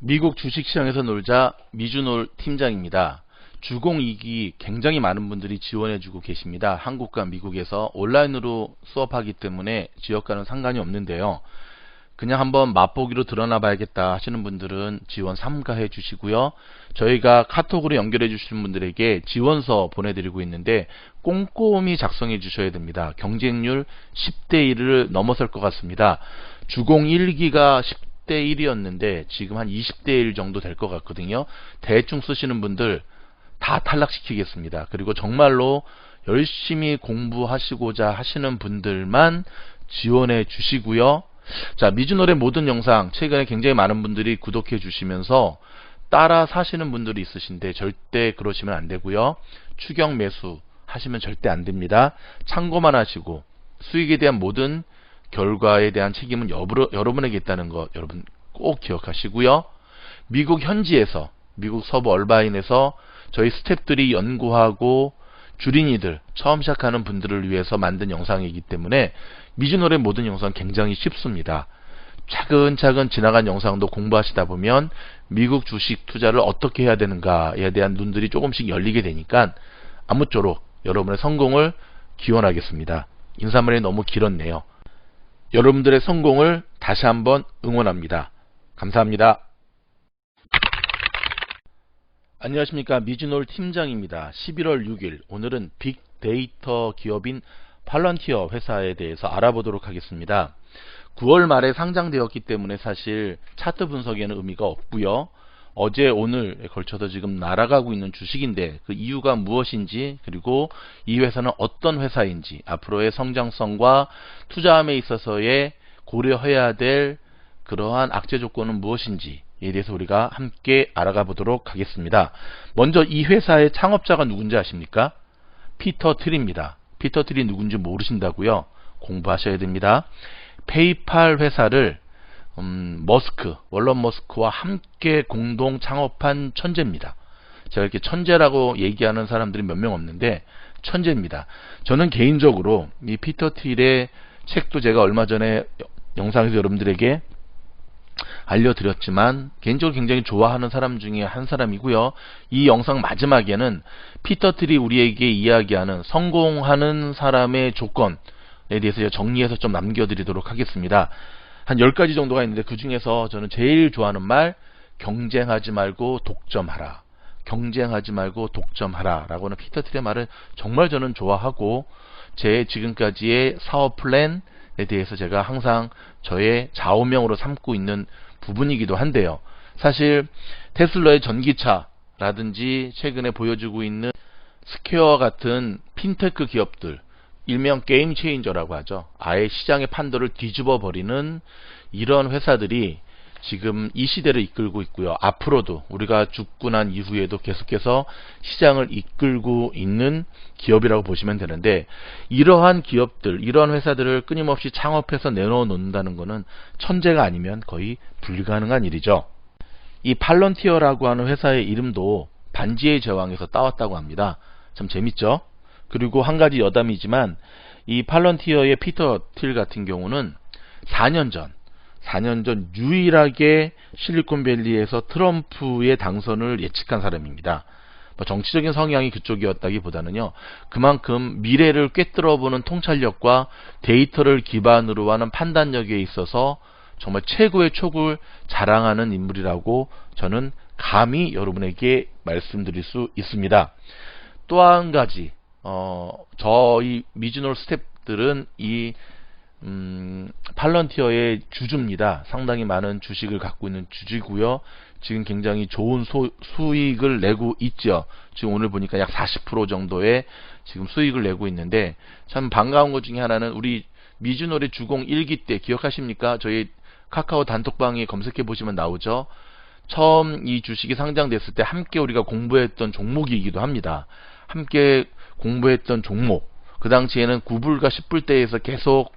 미국 주식시장에서 놀자 미주놀 팀장입니다. 주공 2기 굉장히 많은 분들이 지원해주고 계십니다. 한국과 미국에서 온라인으로 수업하기 때문에 지역과는 상관이 없는데요. 그냥 한번 맛보기로 드러나 봐야겠다 하시는 분들은 지원 삼가해 주시고요. 저희가 카톡으로 연결해 주시는 분들에게 지원서 보내드리고 있는데 꼼꼼히 작성해 주셔야 됩니다. 경쟁률 10대 1을 넘어설 것 같습니다. 주공 1기가 10대 1이었는데 지금 한 20대 1 정도 될 것 같거든요. 대충 쓰시는 분들 다 탈락시키겠습니다. 그리고 정말로 열심히 공부하시고자 하시는 분들만 지원해 주시고요. 자, 미주놀의 모든 영상 최근에 굉장히 많은 분들이 구독해 주시면서 따라 사시는 분들이 있으신데 절대 그러시면 안 되고요. 추격 매수 하시면 절대 안 됩니다. 참고만 하시고 수익에 대한 모든 결과에 대한 책임은 여러분에게 있다는 거 여러분 꼭 기억하시고요. 미국 현지에서 미국 서부 얼바인에서 저희 스태프들이 연구하고 주린이들 처음 시작하는 분들을 위해서 만든 영상이기 때문에 미주놀의 모든 영상 굉장히 쉽습니다. 차근차근 지나간 영상도 공부하시다 보면 미국 주식 투자를 어떻게 해야 되는가에 대한 눈들이 조금씩 열리게 되니까 아무쪼록 여러분의 성공을 기원하겠습니다. 인사말이 너무 길었네요. 여러분들의 성공을 다시 한번 응원합니다. 감사합니다. 안녕하십니까, 미주놀 팀장입니다. 11월 6일 오늘은 빅데이터 기업인 팔런티어 회사에 대해서 알아보도록 하겠습니다. 9월 말에 상장되었기 때문에 사실 차트 분석에는 의미가 없고요. 어제 오늘에 걸쳐서 지금 날아가고 있는 주식인데 그 이유가 무엇인지, 그리고 이 회사는 어떤 회사인지, 앞으로의 성장성과 투자함에 있어서의 고려해야 될 그러한 악재 조건은 무엇인지에 대해서 우리가 함께 알아가 보도록 하겠습니다. 먼저 이 회사의 창업자가 누군지 아십니까? 피터 틸입니다. 피터 틸이 누군지 모르신다고요? 공부하셔야 됩니다. 페이팔 회사를 워런 머스크와 함께 공동 창업한 천재입니다. 제가 이렇게 천재라고 얘기하는 사람들이 몇 명 없는데 천재입니다. 저는 개인적으로 이 피터 틸의 책도 제가 얼마 전에 영상에서 여러분들에게 알려드렸지만 개인적으로 굉장히 좋아하는 사람 중에 한 사람이고요. 이 영상 마지막에는 피터 틸이 우리에게 이야기하는 성공하는 사람의 조건에 대해서 정리해서 좀 남겨드리도록 하겠습니다. 한 10가지 정도가 있는데 그 중에서 저는 제일 좋아하는 말, 경쟁하지 말고 독점하라. 경쟁하지 말고 독점하라 라고는 피터 틸의 말을 정말 저는 좋아하고, 제 지금까지의 사업 플랜에 대해서 제가 항상 저의 좌우명으로 삼고 있는 부분이기도 한데요. 사실 테슬라의 전기차라든지 최근에 보여주고 있는 스퀘어 같은 핀테크 기업들, 일명 게임 체인저라고 하죠. 아예 시장의 판도를 뒤집어 버리는 이런 회사들이 지금 이 시대를 이끌고 있고요. 앞으로도 우리가 죽고 난 이후에도 계속해서 시장을 이끌고 있는 기업이라고 보시면 되는데, 이러한 기업들, 이러한 회사들을 끊임없이 창업해서 내놓아 놓는다는 것은 천재가 아니면 거의 불가능한 일이죠. 이 팔런티어라고 하는 회사의 이름도 반지의 제왕에서 따왔다고 합니다. 참 재밌죠? 그리고 한 가지 여담이지만 이 팔런티어의 피터 틸 같은 경우는 4년 전 유일하게 실리콘밸리에서 트럼프의 당선을 예측한 사람입니다. 정치적인 성향이 그쪽이었다기보다는요, 그만큼 미래를 꿰뚫어보는 통찰력과 데이터를 기반으로 하는 판단력에 있어서 정말 최고의 촉을 자랑하는 인물이라고 저는 감히 여러분에게 말씀드릴 수 있습니다. 또 한 가지, 저희 미주놀 스태프들은 이 팔런티어의 주주입니다. 상당히 많은 주식을 갖고 있는 주주고요. 지금 굉장히 좋은 수익을 내고 있죠. 지금 오늘 보니까 약 40% 정도의 지금 수익을 내고 있는데, 참 반가운 것 중에 하나는 우리 미주놀의 주공 1기 때 기억하십니까? 저희 카카오 단톡방에 검색해 보시면 나오죠. 처음 이 주식이 상장됐을 때 함께 우리가 공부했던 종목이기도 합니다. 함께 공부했던 종목, 그 당시에는 9불과 10불대에서 계속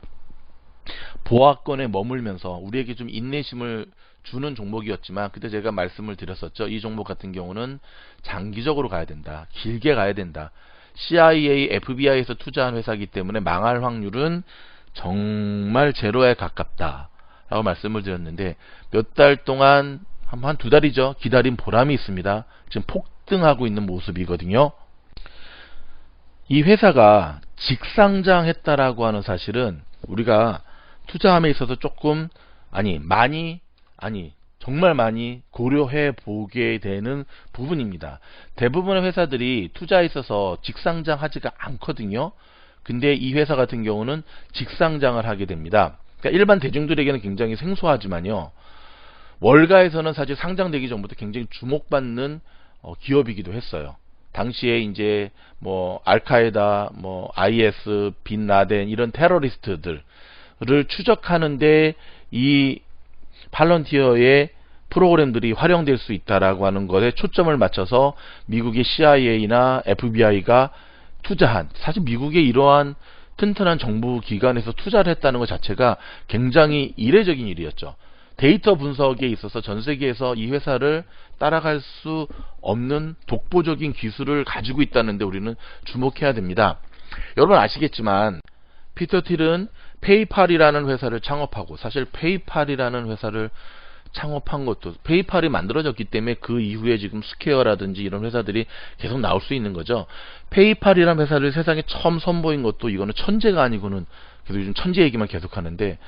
보합권에 머물면서 우리에게 좀 인내심을 주는 종목이었지만, 그때 제가 말씀을 드렸었죠. 이 종목 같은 경우는 장기적으로 가야 된다, 길게 가야 된다. CIA, FBI에서 투자한 회사이기 때문에 망할 확률은 정말 제로에 가깝다 라고 말씀을 드렸는데, 몇 달 동안 한 두 달이죠. 기다린 보람이 있습니다. 지금 폭등하고 있는 모습이거든요. 이 회사가 직상장했다라고 하는 사실은 우리가 투자함에 있어서 조금 정말 많이 고려해 보게 되는 부분입니다. 대부분의 회사들이 투자에 있어서 직상장하지가 않거든요. 근데 이 회사 같은 경우는 직상장을 하게 됩니다. 그러니까 일반 대중들에게는 굉장히 생소하지만요. 월가에서는 사실 상장되기 전부터 굉장히 주목받는 기업이기도 했어요. 당시에 이제 뭐 알카에다, 뭐 IS, 빈 라덴 이런 테러리스트들을 추적하는데 이 팔런티어의 프로그램들이 활용될 수 있다라고 하는 것에 초점을 맞춰서 미국의 CIA나 FBI가 투자한, 사실 미국의 이러한 튼튼한 정부 기관에서 투자를 했다는 것 자체가 굉장히 이례적인 일이었죠. 데이터 분석에 있어서 전 세계에서 이 회사를 따라갈 수 없는 독보적인 기술을 가지고 있다는데 우리는 주목해야 됩니다. 여러분 아시겠지만 피터 틸은 페이팔이라는 회사를 창업하고, 사실 페이팔이라는 회사를 창업한 것도 페이팔이 만들어졌기 때문에 그 이후에 지금 스퀘어라든지 이런 회사들이 계속 나올 수 있는 거죠. 페이팔이라는 회사를 세상에 처음 선보인 것도 이거는 천재가 아니고는 계속 요즘 천재 얘기만 계속 하는데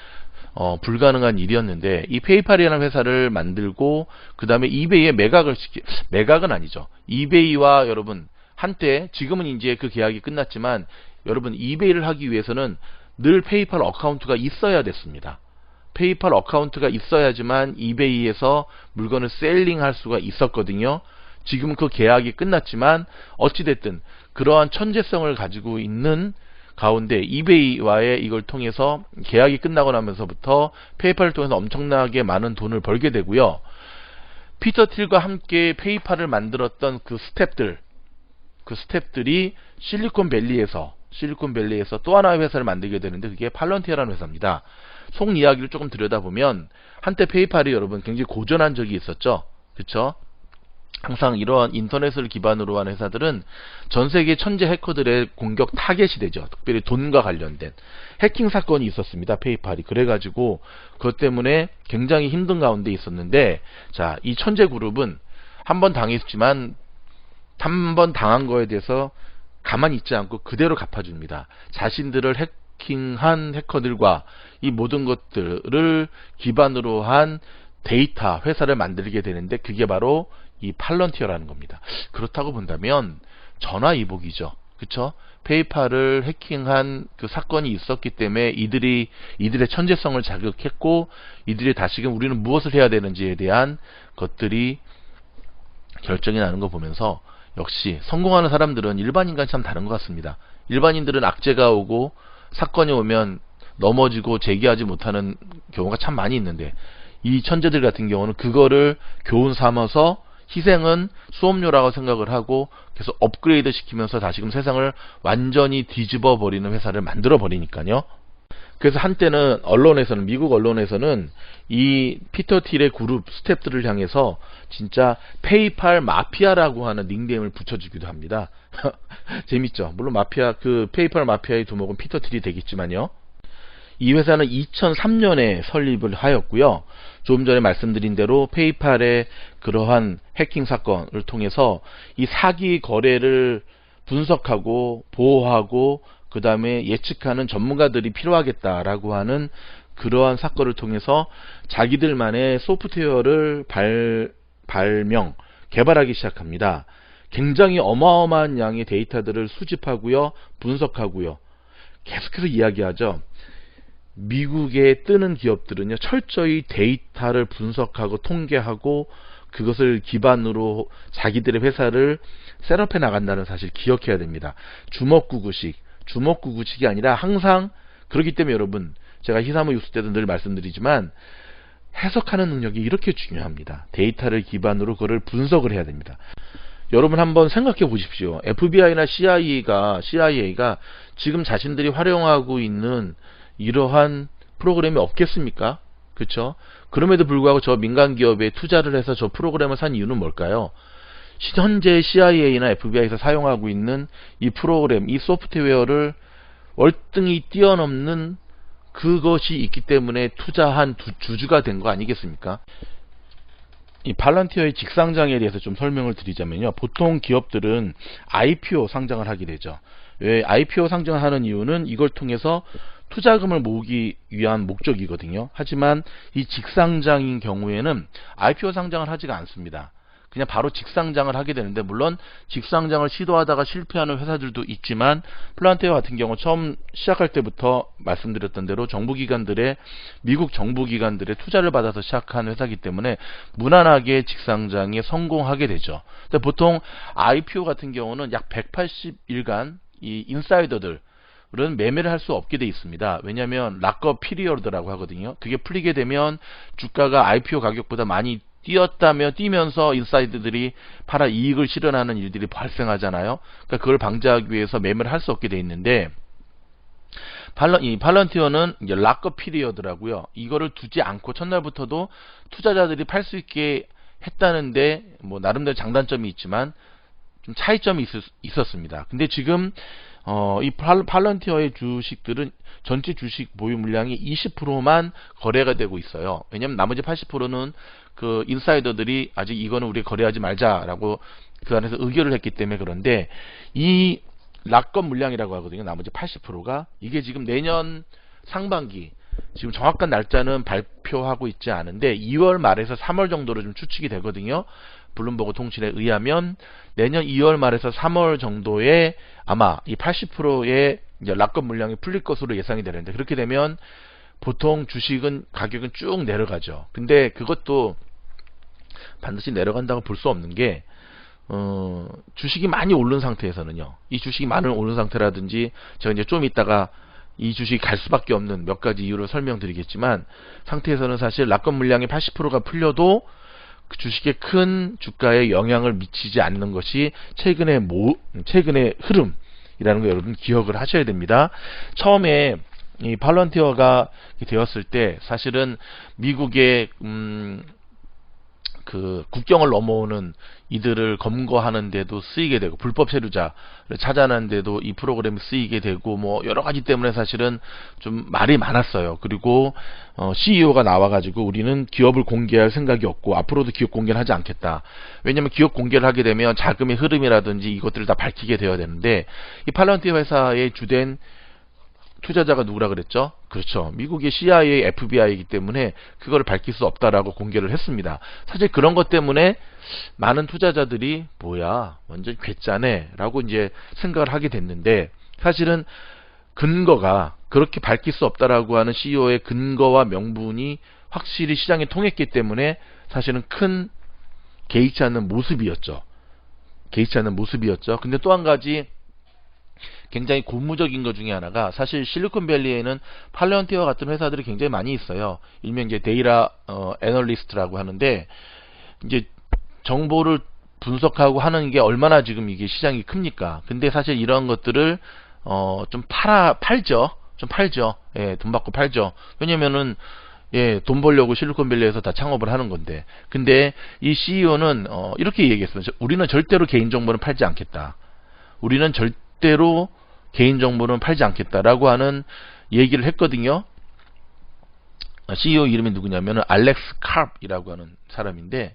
불가능한 일이었는데, 이 페이팔이라는 회사를 만들고 그 다음에 이베이에 매각은 아니죠. 이베이와 여러분 한때, 지금은 이제 그 계약이 끝났지만 여러분 이베이를 하기 위해서는 늘 페이팔 어카운트가 있어야 됐습니다. 페이팔 어카운트가 있어야지만 이베이에서 물건을 셀링할 수가 있었거든요. 지금은 그 계약이 끝났지만 어찌됐든 그러한 천재성을 가지고 있는 가운데 이베이와의 이걸 통해서 계약이 끝나고 나면서부터 페이팔을 통해서 엄청나게 많은 돈을 벌게 되고요. 피터 틸과 함께 페이팔을 만들었던 그 스텝들이 실리콘밸리에서 또 하나의 회사를 만들게 되는데, 그게 팔런티어라는 회사입니다. 속 이야기를 조금 들여다보면 한때 페이팔이 여러분 굉장히 고전한 적이 있었죠. 그쵸? 항상 이러한 인터넷을 기반으로 한 회사들은 전 세계 천재 해커들의 공격 타겟이 되죠. 특별히 돈과 관련된 해킹 사건이 있었습니다. 페이팔이. 그래가지고 그것 때문에 굉장히 힘든 가운데 있었는데, 자, 이 천재 그룹은 한번 당했지만 한 번 당한 거에 대해서 가만히 있지 않고 그대로 갚아줍니다. 자신들을 해킹한 해커들과 이 모든 것들을 기반으로 한 데이터 회사를 만들게 되는데, 그게 바로 이 팔런티어라는 겁니다. 그렇다고 본다면 전화위복이죠. 그쵸? 페이팔을 해킹한 그 사건이 있었기 때문에 이들의 천재성을 자극했고, 이들이 다시금 우리는 무엇을 해야 되는지에 대한 것들이 결정이 나는 거 보면서 역시 성공하는 사람들은 일반인과는 참 다른 것 같습니다. 일반인들은 악재가 오고 사건이 오면 넘어지고 재기하지 못하는 경우가 참 많이 있는데, 이 천재들 같은 경우는 그거를 교훈 삼아서 희생은 수업료라고 생각을 하고 계속 업그레이드 시키면서 다시금 세상을 완전히 뒤집어 버리는 회사를 만들어 버리니까요. 그래서 한때는 언론에서는, 미국 언론에서는 이 피터 틸의 그룹 스태프들을 향해서 진짜 페이팔 마피아라고 하는 닉네임을 붙여주기도 합니다. 재밌죠? 물론 페이팔 마피아의 두목은 피터 틸이 되겠지만요. 이 회사는 2003년에 설립을 하였고요. 조금 전에 말씀드린 대로 페이팔의 그러한 해킹 사건을 통해서 이 사기 거래를 분석하고 보호하고 그 다음에 예측하는 전문가들이 필요하겠다라고 하는 그러한 사건을 통해서 자기들만의 소프트웨어를 개발하기 시작합니다. 굉장히 어마어마한 양의 데이터들을 수집하고요, 분석하고요. 계속해서 이야기하죠. 미국에 뜨는 기업들은요, 철저히 데이터를 분석하고 통계하고 그것을 기반으로 자기들의 회사를 셋업해 나간다는 사실 기억해야 됩니다. 주먹구구식이 아니라 항상 그렇기 때문에 여러분, 제가 히사무 육수 때도 늘 말씀드리지만 해석하는 능력이 이렇게 중요합니다. 데이터를 기반으로 그걸 분석을 해야 됩니다. 여러분 한번 생각해 보십시오. FBI나 CIA가 지금 자신들이 활용하고 있는 이러한 프로그램이 없겠습니까? 그렇죠? 그럼에도 불구하고 저 민간 기업에 투자를 해서 저 프로그램을 산 이유는 뭘까요? 현재 CIA나 FBI에서 사용하고 있는 이 프로그램, 이 소프트웨어를 월등히 뛰어넘는 그것이 있기 때문에 투자한 주주가 된 거 아니겠습니까? 이 팔런티어의 직상장에 대해서 좀 설명을 드리자면요. 보통 기업들은 IPO 상장을 하게 되죠. 왜 IPO 상장을 하는 이유는 이걸 통해서 투자금을 모으기 위한 목적이거든요. 하지만 이 직상장인 경우에는 IPO 상장을 하지가 않습니다. 그냥 바로 직상장을 하게 되는데, 물론 직상장을 시도하다가 실패하는 회사들도 있지만 플란테어 같은 경우 처음 시작할 때부터 말씀드렸던 대로 미국 정부기관들의 투자를 받아서 시작한 회사이기 때문에 무난하게 직상장에 성공하게 되죠. 근데 보통 IPO 같은 경우는 약 180일간 이 인사이더들 은 매매를 할 수 없게 돼 있습니다. 왜냐하면 락업 피리어드라고 하거든요. 그게 풀리게 되면 주가가 IPO 가격보다 많이 뛰면서 인사이드들이 팔아 이익을 실현하는 일들이 발생하잖아요. 그러니까 그걸 방지하기 위해서 매매를 할 수 없게 돼 있는데, 이 팔런티어는 이제 락업 피리어드라고요. 이거를 두지 않고 첫날부터도 투자자들이 팔 수 있게 했다는데, 뭐 나름대로 장단점이 있지만 좀 차이점이 있었습니다. 근데 지금 이 팔런티어의 주식들은 전체 주식 보유 물량이 20%만 거래가 되고 있어요. 왜냐면 나머지 80%는 그 인사이더들이 아직 이거는 우리 거래하지 말자라고 그 안에서 의결을 했기 때문에. 그런데 이 락업 물량이라고 하거든요. 나머지 80%가 이게 지금 내년 상반기, 지금 정확한 날짜는 발표하고 있지 않은데 2월 말에서 3월 정도로 좀 추측이 되거든요. 블룸버그 통신에 의하면 내년 2월 말에서 3월 정도에 아마 이 80%의 이제 락업 물량이 풀릴 것으로 예상이 되는데, 그렇게 되면 보통 주식은 가격은 쭉 내려가죠. 근데 그것도 반드시 내려간다고 볼 수 없는 게, 주식이 많이 오른 상태에서는요. 이 주식이 많이 오른 상태라든지, 제가 이제 좀 이따가 이 주식이 갈 수밖에 없는 몇 가지 이유를 설명드리겠지만, 상태에서는 사실 락업 물량의 80%가 풀려도 그 주식에 큰 주가에 영향을 미치지 않는 것이 최근의 흐름이라는 거 여러분 기억을 하셔야 됩니다. 처음에 이 팔런티어가 되었을 때 사실은 미국의 그 국경을 넘어오는 이들을 검거하는 데도 쓰이게 되고, 불법 체류자를 찾아내는 데도 이 프로그램이 쓰이게 되고, 뭐 여러 가지 때문에 사실은 좀 말이 많았어요. 그리고 CEO가 나와가지고 우리는 기업을 공개할 생각이 없고 앞으로도 기업 공개를 하지 않겠다. 왜냐하면 기업 공개를 하게 되면 자금의 흐름이라든지 이것들을 다 밝히게 되어야 되는데, 이 팔런티어 회사의 주된 투자자가 누구라 그랬죠? 그렇죠. 미국의 CIA, FBI이기 때문에 그걸 밝힐 수 없다라고 공개를 했습니다. 사실 그런 것 때문에 많은 투자자들이 뭐야, 완전 괴짜네 라고 이제 생각을 하게 됐는데, 사실은 근거가 그렇게 밝힐 수 없다라고 하는 CEO의 근거와 명분이 확실히 시장에 통했기 때문에 사실은 큰 개의치 않는 모습이었죠. 근데 또 한 가지 굉장히 고무적인 것 중에 하나가, 사실 실리콘밸리에는 팔런티어 같은 회사들이 굉장히 많이 있어요. 일명 이제 데이터 애널리스트라고 하는데, 이제 정보를 분석하고 하는 게 얼마나 지금 이게 시장이 큽니까? 근데 사실 이런 것들을 좀 팔죠. 예, 돈 받고 팔죠. 왜냐면은 예, 돈 벌려고 실리콘밸리에서 다 창업을 하는 건데. 근데 이 CEO는 이렇게 얘기했어요. 우리는 절대로 개인정보는 팔지 않겠다. 우리는 절대로 개인정보는 팔지 않겠다라고 하는 얘기를 했거든요. CEO 이름이 누구냐면은 알렉스 카프이라고 하는 사람인데,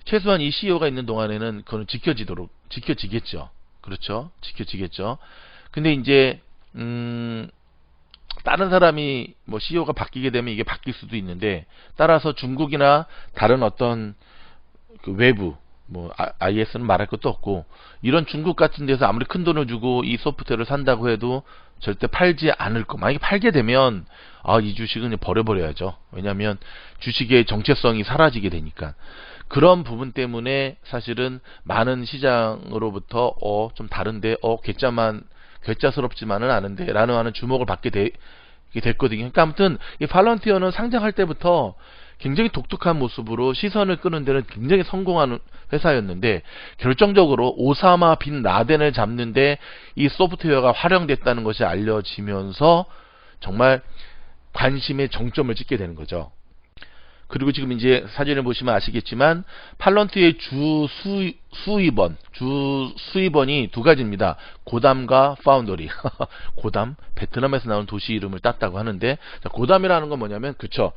최소한 이 CEO가 있는 동안에는 그거는 지켜지겠죠. 그렇죠? 지켜지겠죠. 근데 이제 다른 사람이 뭐 CEO가 바뀌게 되면 이게 바뀔 수도 있는데, 따라서 중국이나 다른 어떤 그 외부 뭐 IS는 말할 것도 없고, 이런 중국 같은 데서 아무리 큰 돈을 주고 이 소프트웨어를 산다고 해도 절대 팔지 않을 거. 만약에 팔게 되면 이 주식은 버려버려야죠. 왜냐하면 주식의 정체성이 사라지게 되니까. 그런 부분 때문에 사실은 많은 시장으로부터 좀 다른데 괴짜스럽지만은 않은데 라는 하는 주목을 받게 됐거든요. 그러니까 아무튼 이 팔런티어는 상장할 때부터 굉장히 독특한 모습으로 시선을 끄는 데는 굉장히 성공한 회사였는데, 결정적으로 오사마 빈 라덴을 잡는데 이 소프트웨어가 활용됐다는 것이 알려지면서 정말 관심의 정점을 찍게 되는 거죠. 그리고 지금 이제 사진을 보시면 아시겠지만 팔런티의 주 수입원이 두 가지입니다. 고담과 파운더리. 고담, 베트남에서 나온 도시 이름을 땄다고 하는데, 고담이라는 건 뭐냐면, 그쵸,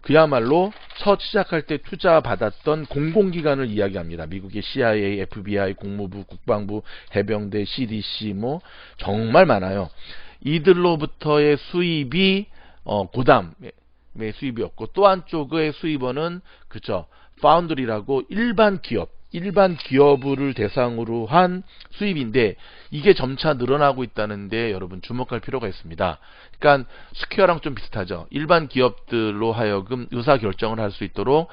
그야말로 첫 시작할 때 투자 받았던 공공기관을 이야기합니다. 미국의 CIA, FBI, 국무부, 국방부, 해병대, CDC 뭐 정말 많아요. 이들로부터의 수입이 고담의 수입이었고, 또 한쪽의 수입원은 그쵸, 파운드리라고 일반 기업을 대상으로 한 수입인데, 이게 점차 늘어나고 있다는데 여러분 주목할 필요가 있습니다. 그러니까 스퀘어랑 좀 비슷하죠. 일반 기업들로 하여금 의사결정을 할 수 있도록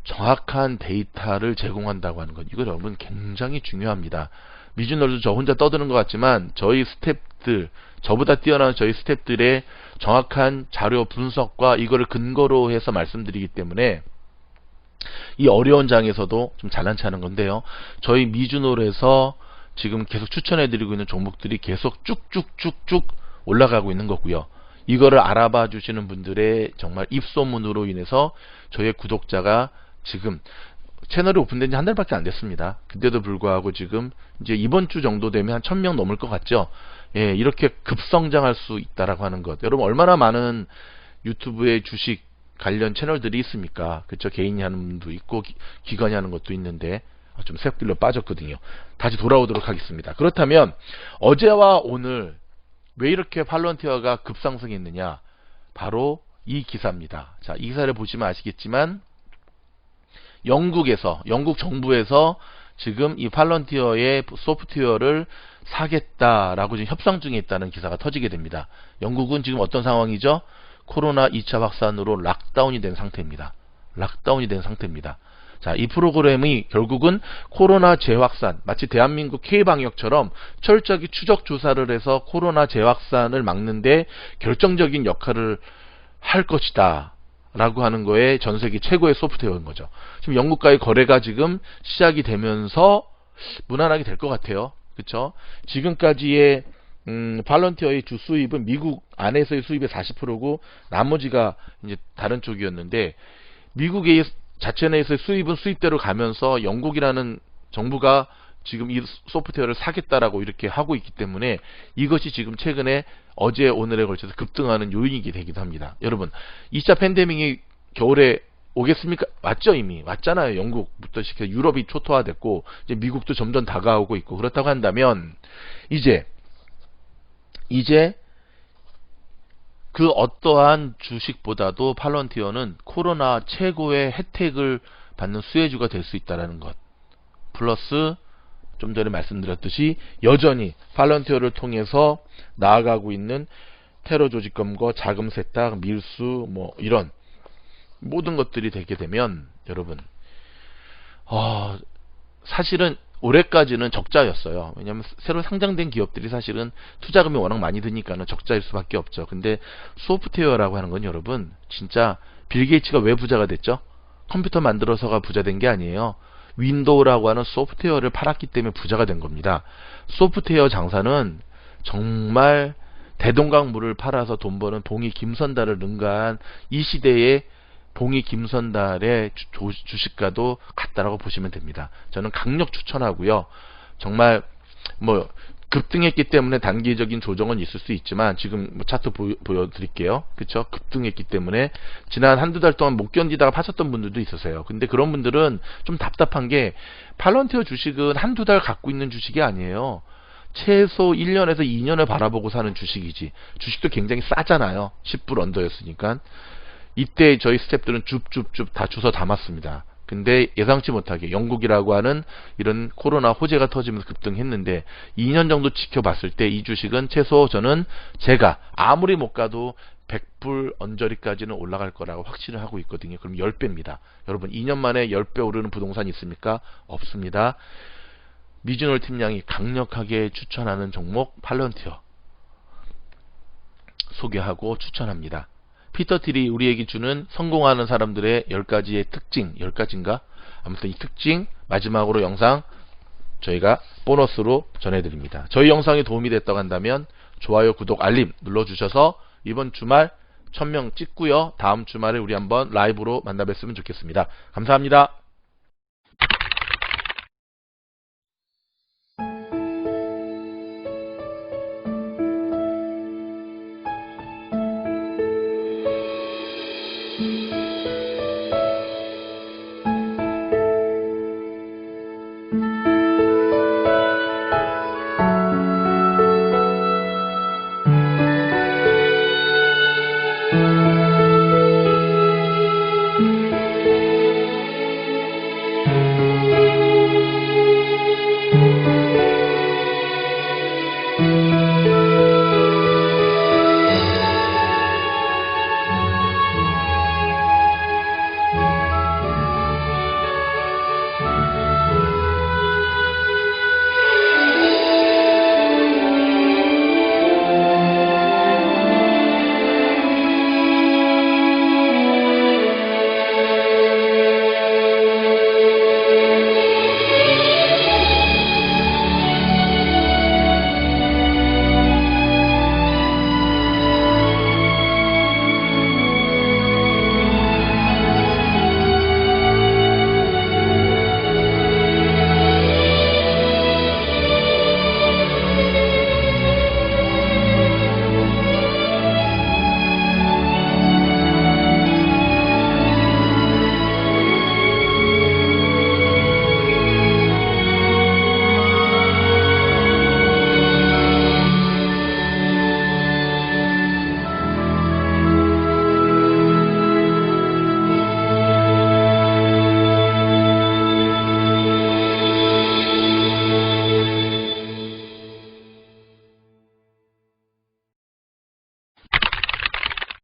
정확한 데이터를 제공한다고 하는 것, 이거 여러분 굉장히 중요합니다. 미주널도 저 혼자 떠드는 것 같지만 저희 스태프들, 저보다 뛰어난 저희 스태프들의 정확한 자료 분석과 이거를 근거로 해서 말씀드리기 때문에 이 어려운 장에서도 좀 잘난 체하는 건데요. 저희 미주놀에서 지금 계속 추천해드리고 있는 종목들이 계속 쭉쭉쭉쭉 올라가고 있는 거고요. 이거를 알아봐 주시는 분들의 정말 입소문으로 인해서 저희의 구독자가 지금 채널이 오픈된 지 한 달밖에 안 됐습니다. 그때도 불구하고 지금 이제 이번 주 정도 되면 한 1000명 넘을 것 같죠. 예, 이렇게 급성장할 수 있다라고 하는 것. 여러분 얼마나 많은 유튜브에 주식 관련 채널들이 있습니까? 그쵸? 개인이 하는 분도 있고 기관이 하는 것도 있는데 좀 새길로 빠졌거든요. 다시 돌아오도록 하겠습니다. 그렇다면 어제와 오늘 왜 이렇게 팔런티어가 급상승했느냐? 바로 이 기사입니다. 자, 이 기사를 보시면 아시겠지만 영국 정부에서 지금 이 팔런티어의 소프트웨어를 사겠다라고 지금 협상 중에 있다는 기사가 터지게 됩니다. 영국은 지금 어떤 상황이죠? 코로나 2차 확산으로 락다운이 된 상태입니다. 자, 이 프로그램이 결국은 코로나 재확산, 마치 대한민국 K방역처럼 철저하게 추적 조사를 해서 코로나 재확산을 막는데 결정적인 역할을 할 것이다 라고 하는 거에 전세계 최고의 소프트웨어인 거죠. 지금 영국과의 거래가 지금 시작이 되면서 무난하게 될 것 같아요. 그쵸? 지금까지의 팔런티어의 주 수입은 미국 안에서의 수입의 40%고 나머지가 이제 다른 쪽이었는데, 미국의 자체 내에서의 수입은 수입대로 가면서 영국이라는 정부가 지금 이 소프트웨어를 사겠다라고 이렇게 하고 있기 때문에 이것이 지금 최근에 어제 오늘에 걸쳐서 급등하는 요인이 되기도 합니다. 여러분 2차 팬데믹이 겨울에 오겠습니까? 왔죠. 이미 왔잖아요. 영국부터 시켜 유럽이 초토화됐고 이제 미국도 점점 다가오고 있고, 그렇다고 한다면 이제 그 어떠한 주식보다도 팔런티어는 코로나 최고의 혜택을 받는 수혜주가 될 수 있다는 것, 플러스 좀 전에 말씀드렸듯이 여전히 팔런티어를 통해서 나아가고 있는 테러 조직 검거, 자금 세탁, 밀수 뭐 이런 모든 것들이 되게 되면 여러분 사실은 올해까지는 적자였어요. 왜냐하면 새로 상장된 기업들이 사실은 투자금이 워낙 많이 드니까는 적자일 수밖에 없죠. 근데 소프트웨어라고 하는 건 여러분 진짜 빌 게이츠가 왜 부자가 됐죠? 컴퓨터 만들어서가 부자 된 게 아니에요. 윈도우라고 하는 소프트웨어를 팔았기 때문에 부자가 된 겁니다. 소프트웨어 장사는 정말 대동강물을 팔아서 돈 버는 봉이 김선달을 능가한 이 시대의 봉이 김선달의 주식과도 같다라고 보시면 됩니다. 저는 강력 추천하고요. 정말 뭐 급등했기 때문에 단기적인 조정은 있을 수 있지만 지금 뭐 차트 보여드릴게요. 그쵸? 급등했기 때문에 지난 한두 달 동안 못 견디다가 파셨던 분들도 있으세요. 근데 그런 분들은 좀 답답한 게 팔런티어 주식은 한두 달 갖고 있는 주식이 아니에요. 최소 1년에서 2년을 바라보고 사는 주식이지. 주식도 굉장히 싸잖아요. 10불 언더였으니까. 이때 저희 스태프들은 줍줍줍 다 주워 담았습니다. 근데 예상치 못하게 영국이라고 하는 이런 코로나 호재가 터지면서 급등했는데 2년 정도 지켜봤을 때 이 주식은 최소 저는 제가 아무리 못 가도 100불 언저리까지는 올라갈 거라고 확신을 하고 있거든요. 그럼 10배입니다. 여러분 2년 만에 10배 오르는 부동산이 있습니까? 없습니다. 미주놀 팀장이 강력하게 추천하는 종목 팔런티어 소개하고 추천합니다. 피터 틸이 우리에게 주는 성공하는 사람들의 10가지의 특징, 10가지인가? 아무튼 이 특징 마지막으로 영상 저희가 보너스로 전해드립니다. 저희 영상이 도움이 됐다고 한다면 좋아요, 구독, 알림 눌러주셔서 이번 주말 1000명 찍고요. 다음 주말에 우리 한번 라이브로 만나 뵀으면 좋겠습니다. 감사합니다.